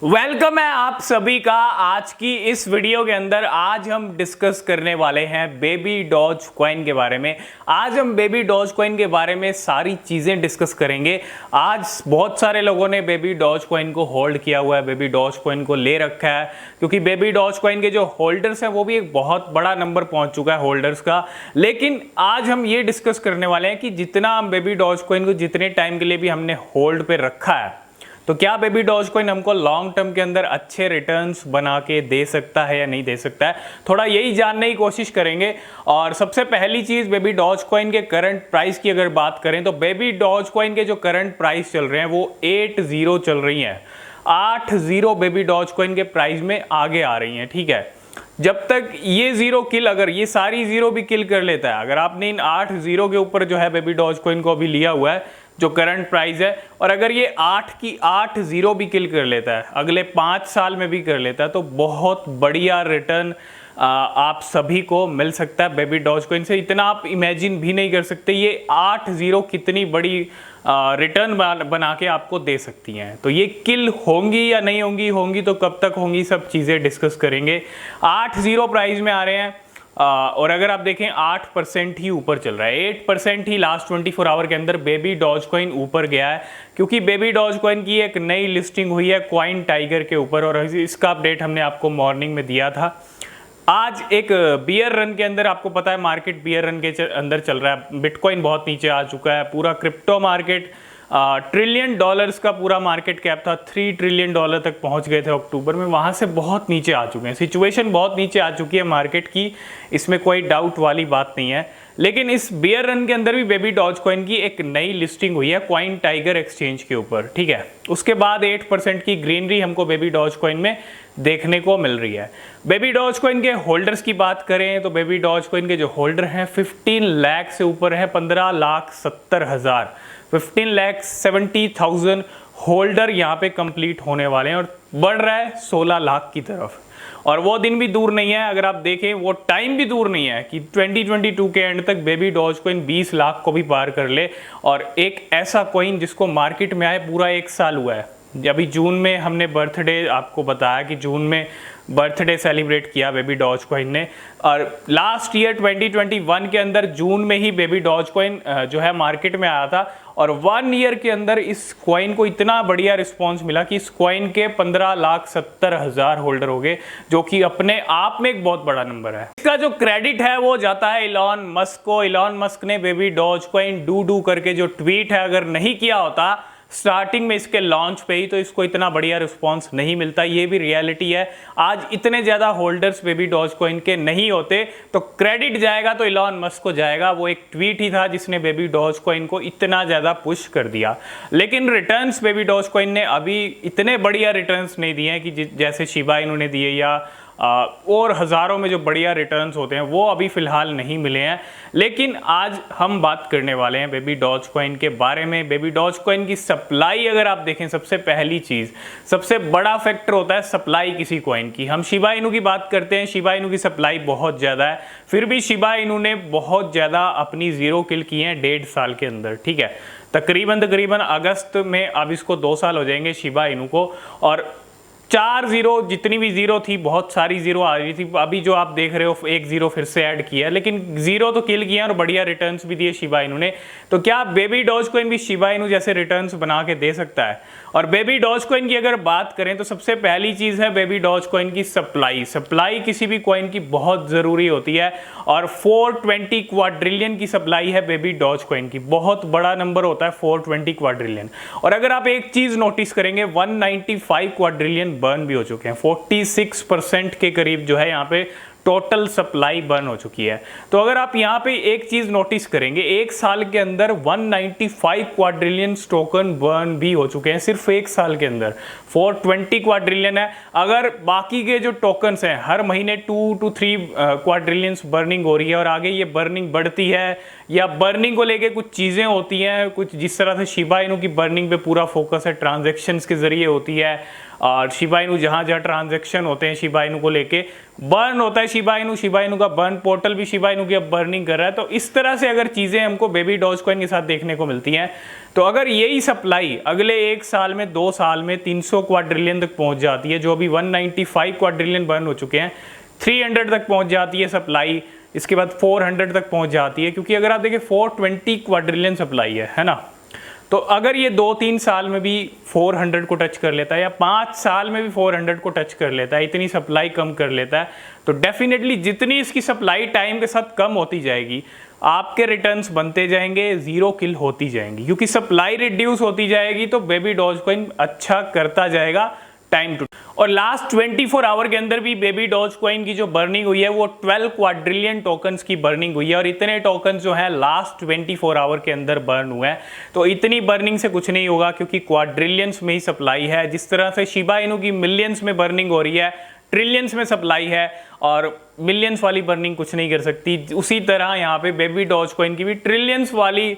Welcome है आप सभी का आज की इस वीडियो के अंदर। आज हम डिस्कस करने वाले हैं बेबी डॉज कॉइन के बारे में। आज हम बेबी डॉज कॉइन के बारे में सारी चीज़ें डिस्कस करेंगे। आज बहुत सारे लोगों ने बेबी डॉज कॉइन को होल्ड किया हुआ है, बेबी डॉज कॉइन को ले रखा है, क्योंकि बेबी डॉज कॉइन के जो होल्डर्स हैं वो भी एक बहुत बड़ा नंबर पहुंच चुका है होल्डर्स का। लेकिन आज हम ये डिस्कस करने वाले हैं कि जितना हम बेबी डॉज कॉइन को जितने टाइम के लिए भी हमने होल्ड पे रखा है, तो क्या बेबी डॉज कॉइन हमको लॉन्ग टर्म के अंदर अच्छे रिटर्न्स बना के दे सकता है या नहीं दे सकता है, थोड़ा यही जानने की कोशिश करेंगे। और सबसे पहली चीज, बेबी डॉज कॉइन के करंट प्राइस की अगर बात करें तो बेबी डॉज कॉइन के जो करंट प्राइस चल रहे हैं वो 80 चल रही हैं। 80 बेबी डॉज कॉइन के प्राइस में आगे आ रही हैं। ठीक है, जब तक ये जीरो किल, अगर ये सारी जीरो भी किल कर लेता है, अगर आपने इन 80 के ऊपर जो है बेबी डॉज कॉइन को अभी लिया हुआ है जो करंट प्राइस है, और अगर ये 8 की 80 भी किल कर लेता है, अगले 5 साल में भी कर लेता है, तो बहुत बढ़िया रिटर्न आप सभी को मिल सकता है बेबी डॉज कॉइन से। इतना आप इमेजिन भी नहीं कर सकते ये 80 कितनी बड़ी रिटर्न बना के आपको दे सकती हैं। तो ये किल होंगी या नहीं होंगी, होंगी तो कब तक होंगी, सब चीज़ें डिस्कस करेंगे। 80 प्राइस में आ रहे हैं और अगर आप देखें 8% ही ऊपर चल रहा है, 8% ही लास्ट 24 आवर के अंदर बेबी डॉज कॉइन ऊपर गया है, क्योंकि बेबी डॉज कॉइन की एक नई लिस्टिंग हुई है कॉइन टाइगर के ऊपर, और इसका अपडेट हमने आपको मॉर्निंग में दिया था। आज एक बियर रन के अंदर, आपको पता है मार्केट बियर रन के अंदर चल रहा है, बिटकॉइन बहुत नीचे आ चुका है, पूरा क्रिप्टो मार्केट $ट्रिलियन का पूरा मार्केट कैप था, $3 ट्रिलियन तक पहुंच गए थे अक्टूबर में, वहां से बहुत नीचे आ चुके हैं। सिचुएशन बहुत नीचे आ चुकी है मार्केट की, इसमें कोई डाउट वाली बात नहीं है। लेकिन इस बियर रन के अंदर भी बेबी डॉज कॉइन की एक नई लिस्टिंग हुई है कॉइन टाइगर एक्सचेंज के ऊपर। ठीक है, उसके बाद 8% की ग्रीनरी हमको बेबी डॉज कॉइन में देखने को मिल रही है। बेबी डॉज कॉइन के होल्डर्स की बात करें तो बेबी डॉज कॉइन के जो होल्डर हैं 15 लाख से ऊपर है, 15,70,000, 15,70,000 होल्डर यहाँ पे कंप्लीट होने वाले हैं, और बढ़ रहा है 16 लाख की तरफ। और वो दिन भी दूर नहीं है, अगर आप देखें वो टाइम भी दूर नहीं है कि 2022 के एंड तक बेबी डॉज कॉइन 20 लाख को भी पार कर ले। और एक ऐसा कॉइन जिसको मार्केट में आए पूरा 1 साल हुआ है। अभी जून में हमने बर्थडे, आपको बताया कि जून में बर्थडे सेलिब्रेट किया बेबी डॉज कॉइन ने, और लास्ट ईयर 2021 के अंदर जून में ही बेबी डॉज कॉइन जो है मार्केट में आया था, और 1 ईयर के अंदर इस कॉइन को इतना बढ़िया रिस्पांस मिला कि इस कॉइन के 15,70,000 होल्डर हो गए, जो कि अपने आप में एक बहुत बड़ा नंबर है। इसका जो क्रेडिट है वो जाता है इलॉन मस्क को। इलॉन मस्क ने बेबी डॉज कॉइन डू करके जो ट्वीट है, अगर नहीं किया होता स्टार्टिंग में इसके लॉन्च पे ही, तो इसको इतना बढ़िया रिस्पांस नहीं मिलता। ये भी रियलिटी है, आज इतने ज़्यादा होल्डर्स बेबी डॉज कॉइन के नहीं होते, तो क्रेडिट जाएगा तो इलॉन मस्क को जाएगा। वो एक ट्वीट ही था जिसने बेबी डॉज कॉइन को इतना ज़्यादा पुश कर दिया। लेकिन रिटर्न्स बेबी डॉज कॉइन ने अभी इतने बढ़िया रिटर्न्स नहीं दिए हैं कि जैसे शिबा इनू ने दिए, या और हज़ारों में जो बढ़िया रिटर्न्स होते हैं वो अभी फ़िलहाल नहीं मिले हैं। लेकिन आज हम बात करने वाले हैं बेबी डॉज कॉइन के बारे में। बेबी डॉज कॉइन की सप्लाई अगर आप देखें, सबसे पहली चीज़, सबसे बड़ा फैक्टर होता है सप्लाई किसी कॉइन की। हम शिबा इनू की बात करते हैं, शिबा इनू की सप्लाई बहुत ज़्यादा है, फिर भी शिबा इनू ने बहुत ज़्यादा अपनी ज़ीरो किल की हैं 1.5 साल के अंदर। ठीक है, तकरीबन अगस्त में अब इसको 2 साल हो जाएंगे शिबा इनू को, और 4 जीरो, जितनी भी जीरो थी, बहुत सारी जीरो आ रही थी। अभी जो आप देख रहे हो 1 जीरो फिर से ऐड किया है, लेकिन जीरो तो किल किया और बढ़िया रिटर्न्स भी दिए शिबा इनू ने। तो क्या बेबी डॉज कॉइन भी शिबा इनू जैसे रिटर्न्स बना के दे सकता है? और बेबी डॉज कॉइन की अगर बात करें तो सबसे पहली चीज़ है बेबी डॉज कॉइन की सप्लाई। सप्लाई किसी भी कॉइन की बहुत ज़रूरी होती है, और 420 क्वाड्रिलियन की सप्लाई है बेबी डॉज कॉइन की। बहुत बड़ा नंबर होता है 420 क्वाड्रिलियन। और अगर आप एक चीज़ नोटिस करेंगे, 195 क्वाड्रिलियन बर्न भी हो चुके हैं, 46% के करीब जो है यहाँ पे टोटल सप्लाई बर्न हो चुकी है। तो अगर आप यहाँ पे एक चीज नोटिस करेंगे, 1 साल के अंदर 195 क्वाड्रिलियन टोकन बर्न भी हो चुके हैं, सिर्फ 1 साल के अंदर। 420 क्वाड्रिलियन है, अगर बाकी के जो टोकन्स हैं हर महीने 2 to 3 क्वाड्रिलियंस बर्निंग हो रही है, और आगे ये बर्निंग बढ़ती है या बर्निंग को लेके कुछ चीज़ें होती हैं, कुछ जिस तरह से शिबा इनू की बर्निंग पे पूरा फोकस है, ट्रांजैक्शंस के ज़रिए होती है, और शिबा इनू जहाँ जहाँ ट्रांजैक्शन होते हैं शिबा इनू को लेके बर्न होता है शिबा इनू का बर्न पोर्टल भी शिबा इनू की अब बर्निंग कर रहा है। तो इस तरह से अगर चीज़ें हमको बेबी डॉजकॉइन के साथ देखने को मिलती हैं, तो अगर यही सप्लाई अगले 1 साल में 2 साल में 300 क्वाड्रिलियन तक पहुँच जाती है, जो अभी 195 क्वाड्रिलियन बर्न हो चुके हैं, 300 तक पहुँच जाती है सप्लाई, इसके बाद 400 तक पहुँच जाती है, क्योंकि अगर आप देखें 420 क्वाड्रिलियन सप्लाई है ना। तो अगर ये 2-3 साल में भी 400 को टच कर लेता है, या 5 साल में भी 400 को टच कर लेता है, इतनी सप्लाई कम कर लेता है, तो डेफिनेटली जितनी इसकी सप्लाई टाइम के साथ कम होती जाएगी, आपके रिटर्न्स बनते जाएंगे, जीरो किल होती जाएंगी, क्योंकि सप्लाई रिड्यूस होती जाएगी तो बेबी डॉजकॉइन अच्छा करता जाएगा टाइम टू। और लास्ट 24 आवर के अंदर भी बेबी डॉजकॉइन की जो बर्निंग हुई है वो 12 क्वाड्रिलियन टोकन्स की बर्निंग हुई है, और इतने टोकन्स जो है लास्ट 24 आवर के अंदर बर्न हुए हैं। तो इतनी बर्निंग से कुछ नहीं होगा, क्योंकि क्वाड्रिलियंस में ही सप्लाई है। जिस तरह से शिबा इनू की मिलियंस में बर्निंग हो रही है, ट्रिलियंस में सप्लाई है, और मिलियंस वाली बर्निंग कुछ नहीं कर सकती, उसी तरह यहाँ पे बेबी डॉजकॉइन की भी ट्रिलियंस वाली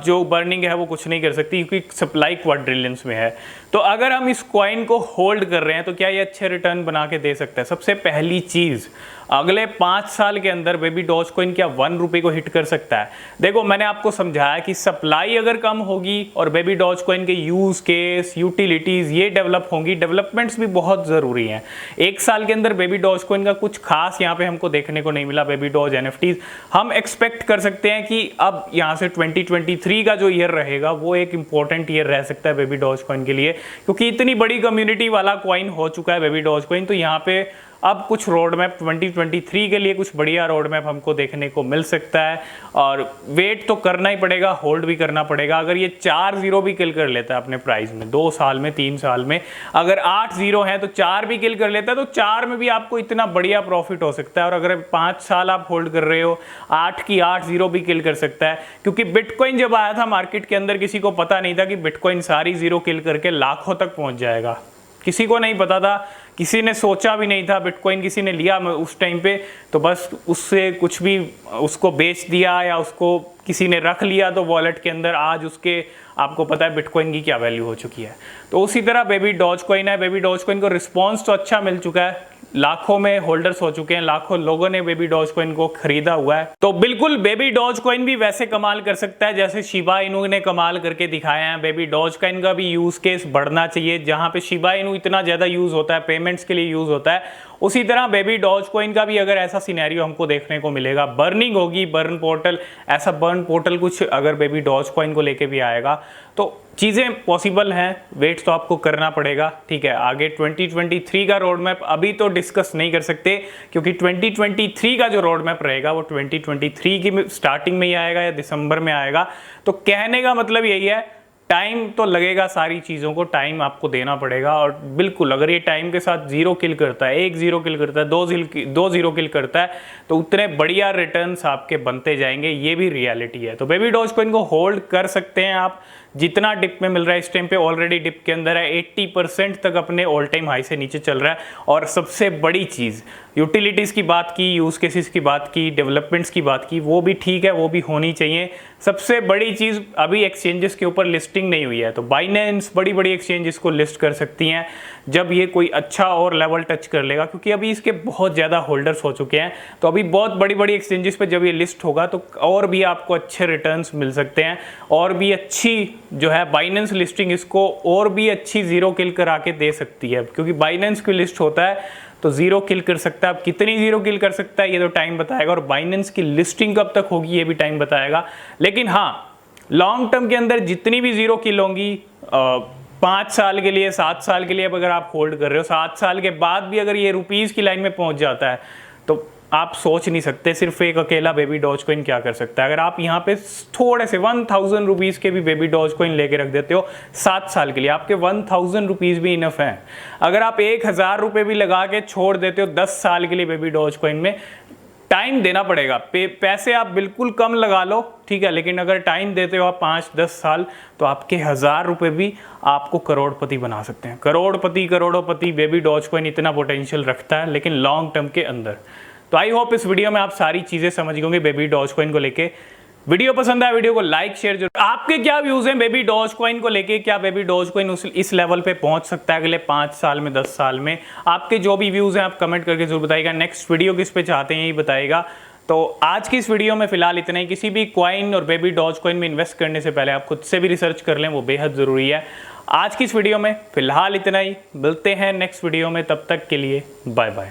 जो बर्निंग है वो कुछ नहीं कर सकती, क्योंकि सप्लाई क्वाड्रिलियंस में है। तो अगर हम इस कॉइन को होल्ड कर रहे हैं तो क्या ये अच्छे रिटर्न बना के दे सकता है? सबसे पहली चीज़, अगले 5 साल के अंदर बेबी डॉजकॉइन क्या 1 रुपये को हिट कर सकता है? देखो, मैंने आपको समझाया कि सप्लाई अगर कम होगी और बेबी डॉजकॉइन के यूज़ केस, यूटिलिटीज़ ये डेवलप होंगी, डेवलपमेंट्स भी बहुत ज़रूरी हैं। 1 साल के अंदर बेबी डॉजकॉइन का कुछ खास यहाँ पे हमको देखने को नहीं मिला। बेबी डॉज एनएफटीज हम एक्सपेक्ट कर सकते हैं कि अब यहाँ से 2023 का जो ईयर रहेगा वो एक इंपॉर्टेंट ईयर रह सकता है बेबी डॉजकॉइन के लिए, क्योंकि इतनी बड़ी कम्युनिटी वाला कॉइन हो चुका है बेबी डॉजकॉइन। तो यहाँ पे अब कुछ रोड मैप 2023 के लिए कुछ बढ़िया रोड मैप हमको देखने को मिल सकता है, और वेट तो करना ही पड़ेगा, होल्ड भी करना पड़ेगा। अगर ये 4 जीरो भी किल कर लेता है अपने प्राइस में 2 साल में, 3 साल में, अगर 8 जीरो है तो 4 भी किल कर लेता है, तो 4 में भी आपको इतना बढ़िया प्रॉफिट हो सकता है। और अगर 5 साल आप होल्ड कर रहे हो, 8 की 8 जीरो भी किल कर सकता है, क्योंकि बिटकॉइन जब आया था मार्केट के अंदर किसी को पता नहीं था कि बिटकॉइन सारी जीरो किल करके लाखों तक पहुंच जाएगा। किसी को नहीं पता था, किसी ने सोचा भी नहीं था। बिटकॉइन किसी ने लिया उस टाइम पे तो बस उससे कुछ भी उसको बेच दिया, या उसको किसी ने रख लिया तो वॉलेट के अंदर, आज उसके आपको पता है बिटकॉइन की क्या वैल्यू हो चुकी है। तो उसी तरह बेबी डॉजकॉइन है। बेबी डॉजकॉइन को रिस्पॉन्स तो अच्छा मिल चुका है, लाखों में होल्डर्स हो चुके हैं, लाखों लोगों ने बेबी डॉजकॉइन को खरीदा हुआ है। तो बिल्कुल बेबी डॉजकॉइन भी वैसे कमाल कर सकता है जैसे शिबा इनू ने कमाल करके दिखाया है। बेबी डॉजकॉइन का भी यूज केस बढ़ना चाहिए, जहां पे शिबा इनू इतना ज्यादा यूज होता है, पेमेंट्स के लिए यूज होता है, उसी तरह बेबी डॉजकॉइन का भी अगर ऐसा सिनेरियो हमको देखने को मिलेगा, बर्निंग होगी, बर्न पोर्टल, ऐसा बर्न पोर्टल कुछ अगर बेबी डॉजकॉइन को लेके भी आएगा तो चीज़ें पॉसिबल हैं। वेट तो आपको करना पड़ेगा, ठीक है। आगे 2023 का रोड मैप अभी तो डिस्कस नहीं कर सकते, क्योंकि 2023 का जो रोड मैप रहेगा वो 2023 की स्टार्टिंग में ही आएगा या दिसंबर में आएगा। तो कहने का मतलब यही है, टाइम तो लगेगा, सारी चीज़ों को टाइम आपको देना पड़ेगा। और बिल्कुल अगर ये टाइम के साथ 0 किल करता है, 1 जीरो किल करता है, 2 जीरो किल करता है, तो उतने बढ़िया रिटर्न्स आपके बनते जाएंगे। ये भी रियलिटी है। तो बेबी डॉजकॉइन को होल्ड कर सकते हैं आप, जितना डिप में मिल रहा है इस टाइम पे, ऑलरेडी डिप के अंदर है, 80% तक अपने ऑल टाइम हाई से नीचे चल रहा है। और सबसे बड़ी चीज़, यूटिलिटीज़ की बात की, यूज़ केसेस की बात की, डेवलपमेंट्स की बात की, वो भी ठीक है, वो भी होनी चाहिए। सबसे बड़ी चीज़, अभी एक्सचेंजेस के ऊपर लिस्टिंग नहीं हुई है, तो बाइनेंस बड़ी बड़ी एक्सचेंजेस को लिस्ट कर सकती हैं जब ये कोई अच्छा और लेवल टच कर लेगा, क्योंकि अभी इसके बहुत ज़्यादा होल्डर्स हो चुके हैं। तो अभी बहुत बड़ी बड़ी एक्सचेंजेस पे जब ये लिस्ट होगा तो और भी आपको अच्छे रिटर्न्स मिल सकते हैं, और भी अच्छी जो है बाइनेंस लिस्टिंग इसको और भी अच्छी 0 किल करा के दे सकती है, क्योंकि बाइनेंस की लिस्ट होता है तो 0 किल कर सकता है। अब कितनी 0 किल कर सकता है ये तो टाइम बताएगा, और बाइनेंस की लिस्टिंग कब तक होगी ये भी टाइम बताएगा। लेकिन हाँ, लॉन्ग टर्म के अंदर जितनी भी 0 किल होंगी, 5 साल के लिए, 7 साल के लिए अगर आप होल्ड कर रहे हो, 7 साल के बाद भी अगर ये रुपीज़ की लाइन में पहुंच जाता है तो आप सोच नहीं सकते सिर्फ एक अकेला बेबी डॉजकॉइन क्या कर सकता है। अगर आप यहाँ पे थोड़े से 1000 रुपीज़ के भी बेबी डॉजकॉइन लेके रख देते हो 7 साल के लिए, आपके 1000 रुपीज़ भी इनफ हैं। अगर आप 1000 रुपये भी लगा के छोड़ देते हो 10 साल के लिए बेबी डॉजकॉइन में, टाइम देना पड़ेगा। पैसे आप बिल्कुल कम लगा लो, ठीक है, लेकिन अगर टाइम देते हो आप 5-10 साल, तो आपके 1000 रुपये भी आपको करोड़पति बना सकते हैं। करोड़पति बेबी डॉजकॉइन इतना पोटेंशियल रखता है, लेकिन लॉन्ग टर्म के अंदर। तो आई होप इस वीडियो में आप सारी चीज़ें समझ गए बेबी डॉजकॉइन को लेके। वीडियो पसंद आया वीडियो को लाइक शेयर जरूर। आपके क्या व्यूज हैं बेबी डॉज कॉइन को लेके, क्या बेबी डॉज कॉइन इस लेवल पे पहुंच सकता है अगले 5 साल में, 10 साल में? आपके जो भी व्यूज हैं आप कमेंट करके जरूर बताइएगा। नेक्स्ट वीडियो किस पे चाहते हैं यही बताइएगा। तो आज की इस वीडियो में फिलहाल इतना ही। किसी भी कॉइन और बेबी डॉज कॉइन में इन्वेस्ट करने से पहले आप खुद से भी रिसर्च कर लें, वो बेहद जरूरी है। आज की इस वीडियो में फिलहाल इतना ही, मिलते हैं नेक्स्ट वीडियो में, तब तक के लिए बाय बाय।